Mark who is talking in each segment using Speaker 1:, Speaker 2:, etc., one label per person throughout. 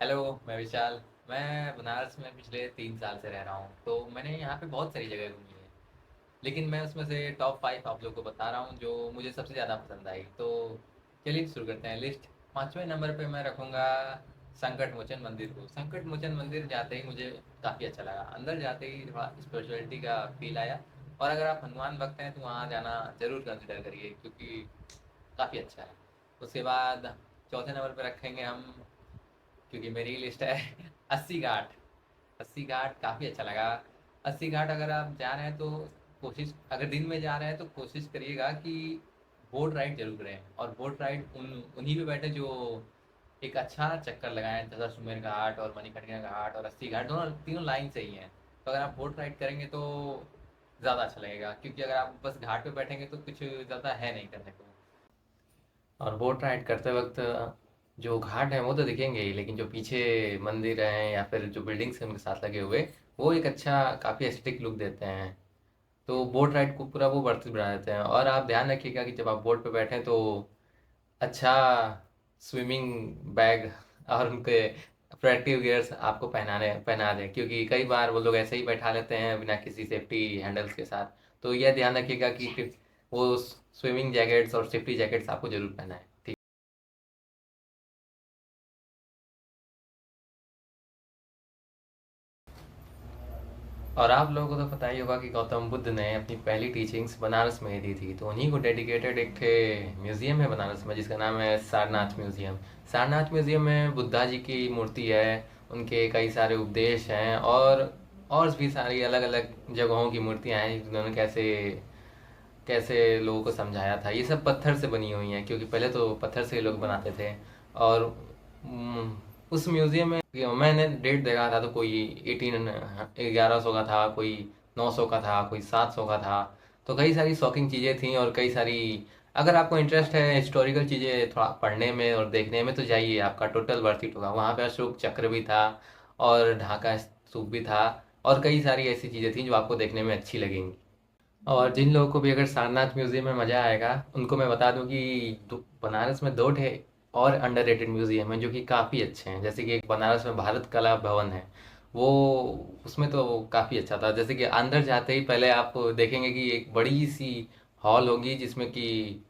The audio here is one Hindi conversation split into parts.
Speaker 1: हेलो, मैं विशाल। मैं बनारस में पिछले 3 साल से रह रहा हूँ, तो मैंने यहाँ पे बहुत सारी जगह घूमी है। लेकिन मैं उसमें से टॉप 5 आप लोग को बता रहा हूँ जो मुझे सबसे ज़्यादा पसंद आई। तो चलिए शुरू करते हैं लिस्ट। 5वें नंबर पे मैं रखूँगा संकट मोचन मंदिर को। संकट मोचन मंदिर जाते ही मुझे काफ़ी अच्छा लगा। अंदर जाते ही थोड़ा स्पिरिचुअलिटी का फील आया। और अगर आप हनुमान भक्त हैं तो वहाँ जाना ज़रूर कंसिडर करिए, क्योंकि काफ़ी अच्छा है। उसके बाद चौथे नंबर पे रखेंगे हम, क्योंकि मेरी लिस्ट है, 80 घाट। 80 घाट काफ़ी अच्छा लगा। 80 घाट अगर आप जा रहे हैं तो कोशिश, अगर दिन में जा रहे हैं तो कोशिश करिएगा कि बोट राइड जरूर करें। और बोट राइड उन्हीं पे बैठे जो एक अच्छा चक्कर लगाएं। दशाश्वमेध घाट और मणिकर्णिका घाट और 80 घाट दोनों तीनों लाइन से ही हैं। तो अगर आप बोट राइड करेंगे तो ज़्यादा अच्छा लगेगा, क्योंकि अगर आप बस घाट पे बैठेंगे तो कुछ ज़्यादा है नहीं करने को। और बोट राइड करते वक्त जो घाट हैं वो तो दिखेंगे ही, लेकिन जो पीछे मंदिर हैं या फिर जो बिल्डिंग्स हैं उनके साथ लगे हुए, वो एक अच्छा काफ़ी एस्थेटिक लुक देते हैं। तो बोट राइड को पूरा वो वर्थ बना देते हैं। और आप ध्यान रखिएगा कि जब आप बोट पे बैठें तो अच्छा स्विमिंग बैग और उनके प्रोटेक्टिव गियर्स आपको पहना दें, क्योंकि कई बार वो लोग ऐसे ही बैठा लेते हैं बिना किसी सेफ्टी हैंडल्स के साथ। तो यह ध्यान रखिएगा कि वो स्विमिंग जैकेट्स और सेफ्टी जैकेट्स आपको जरूर पहना है। और आप लोगों को तो पता ही होगा कि गौतम बुद्ध ने अपनी पहली टीचिंग्स बनारस में ही दी थी, तो उन्हीं को डेडिकेटेड एक ठे म्यूज़ियम है बनारस में जिसका नाम है सारनाथ म्यूज़ियम। सारनाथ म्यूज़ियम में बुद्धा जी की मूर्ति है, उनके कई सारे उपदेश हैं और भी सारी अलग अलग जगहों की मूर्तियाँ हैं जिन्होंने कैसे कैसे लोगों को समझाया था। ये सब पत्थर से बनी हुई हैं, क्योंकि पहले तो पत्थर से लोग बनाते थे। और उस म्यूज़ियम में मैंने डेट देखा था तो कोई 1100 का था, कोई 900 का था, कोई 700 का था। तो कई सारी शॉकिंग चीज़ें थी और कई सारी, अगर आपको इंटरेस्ट है हिस्टोरिकल चीज़ें थोड़ा पढ़ने में और देखने में तो जाइए, आपका टोटल वर्थ इट होगा। वहाँ पे अशोक चक्र भी था और ढाका स्तूप भी था और कई सारी ऐसी चीज़ें थी जो आपको देखने में अच्छी लगेंगी। और जिन लोगों को भी अगर सारनाथ म्यूजियम में मज़ा आएगा, उनको मैं बता दूं कि बनारस में दो ठे और अंडररेटेड म्यूजियम हैं जो कि काफ़ी अच्छे हैं। जैसे कि एक बनारस में भारत कला भवन है, वो उसमें तो काफ़ी अच्छा था। जैसे कि अंदर जाते ही पहले आप देखेंगे कि एक बड़ी सी हॉल होगी जिसमें कि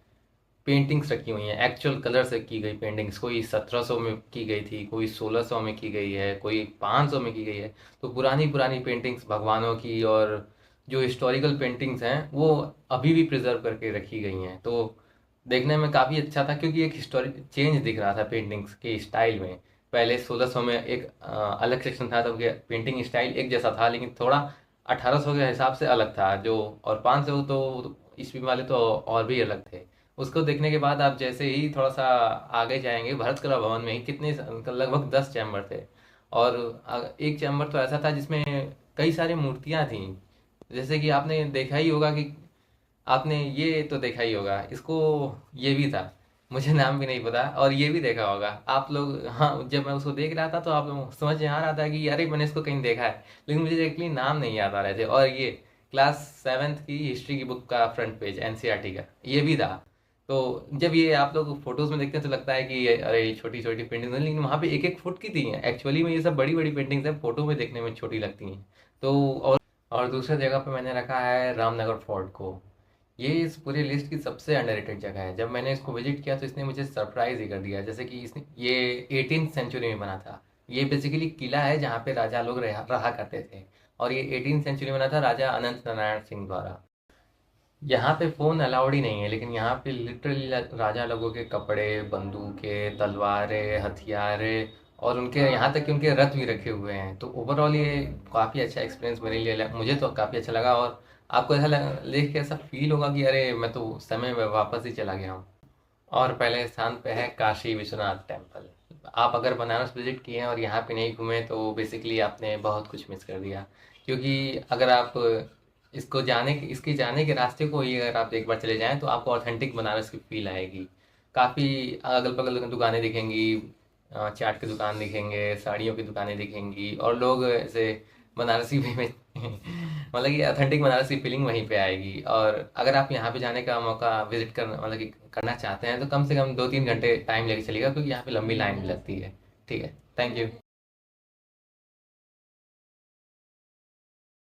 Speaker 1: पेंटिंग्स रखी हुई हैं, एक्चुअल कलर से की गई पेंटिंग्स। कोई 1700 में की गई थी, कोई 1600 में की गई है, कोई 500 में की गई है। तो पुरानी पुरानी पेंटिंग्स भगवानों की और जो हिस्टोरिकल पेंटिंग्स हैं वो अभी भी प्रिजर्व करके रखी गई हैं। तो देखने में काफ़ी अच्छा था, क्योंकि एक हिस्टोरिक चेंज दिख रहा था पेंटिंग्स के स्टाइल में। पहले 1600 में एक अलग सेक्शन था, तब पेंटिंग स्टाइल एक जैसा था, लेकिन थोड़ा 1800 के हिसाब से अलग था जो। और 500 तो ईस्वी वाले तो और भी अलग थे। उसको देखने के बाद आप जैसे ही थोड़ा सा आगे जाएंगे, भरत कला भवन में ही कितने लगभग 10 चैम्बर थे। और एक चैम्बर तो ऐसा था जिसमें कई सारी मूर्तियां थीं। जैसे कि आपने देखा ही होगा कि आपने ये तो देखा ही होगा इसको, ये भी था, मुझे नाम भी नहीं पता। और ये भी देखा होगा आप लोग। हाँ, जब मैं उसको देख रहा था तो आप लोग समझ में आ रहा था कि अरे मैंने इसको कहीं देखा है, लेकिन मुझे एक्चुअली नाम नहीं याद आ रहे थे। और ये क्लास 7th की हिस्ट्री की बुक का फ्रंट पेज एनसीईआरटी का ये भी था। तो जब ये आप लोग फोटोज में देखते हैं तो लगता है कि अरे छोटी छोटी पेंटिंग, लेकिन वहाँ पे 1 1 फुट की थी। एक्चुअली में ये सब बड़ी बड़ी पेंटिंग्स हैं, फोटो में देखने में छोटी लगती हैं। तो और दूसरे जगह पे मैंने रखा है रामनगर फोर्ट को। ये इस पूरी लिस्ट की सबसे अंडररेटेड जगह है। जब मैंने इसको विजिट किया तो इसने मुझे सरप्राइज ही कर दिया। जैसे कि इसने ये 18th सेंचुरी में बना था। ये बेसिकली किला है जहाँ पे राजा लोग रहा करते थे। और ये 18th सेंचुरी में बना था राजा अनंत नारायण सिंह द्वारा। यहाँ पे फ़ोन अलाउड ही नहीं है, लेकिन यहाँ पे लिटरली राजा लोगों के कपड़े, बंदूकें, तलवारें, हथियारें और उनके यहाँ तक कि उनके रथ भी रखे हुए हैं। तो ओवरऑल ये काफ़ी अच्छा एक्सपीरियंस मेरे लिए मुझे तो काफ़ी अच्छा लगा। और आपको ऐसा देख के ऐसा फील होगा कि अरे मैं तो समय में वापस ही चला गया हूँ। और पहले स्थान पे है काशी विश्वनाथ टेम्पल। आप अगर बनारस विजिट किए हैं और यहाँ पे नहीं घूमे तो बेसिकली आपने बहुत कुछ मिस कर दिया। क्योंकि अगर आप इसके जाने के रास्ते को ही अगर आप एक बार चले जाएं तो आपको ऑथेंटिक बनारस की फील आएगी। काफ़ी अगल बगल दुकानें दिखेंगी, चाट की दुकान दिखेंगे, साड़ियों की दुकानें दिखेंगी और लोग ऐसे बनारसी वे में मतलब कि ऑथेंटिक बनारसी फीलिंग वहीं पे आएगी। और अगर आप यहाँ पे जाने का मौका विजिट करना करना चाहते हैं तो कम से कम 2 3 घंटे टाइम लेके चलिएगा, क्योंकि यहाँ पे लंबी लाइन भी लगती है। ठीक है। Thank you.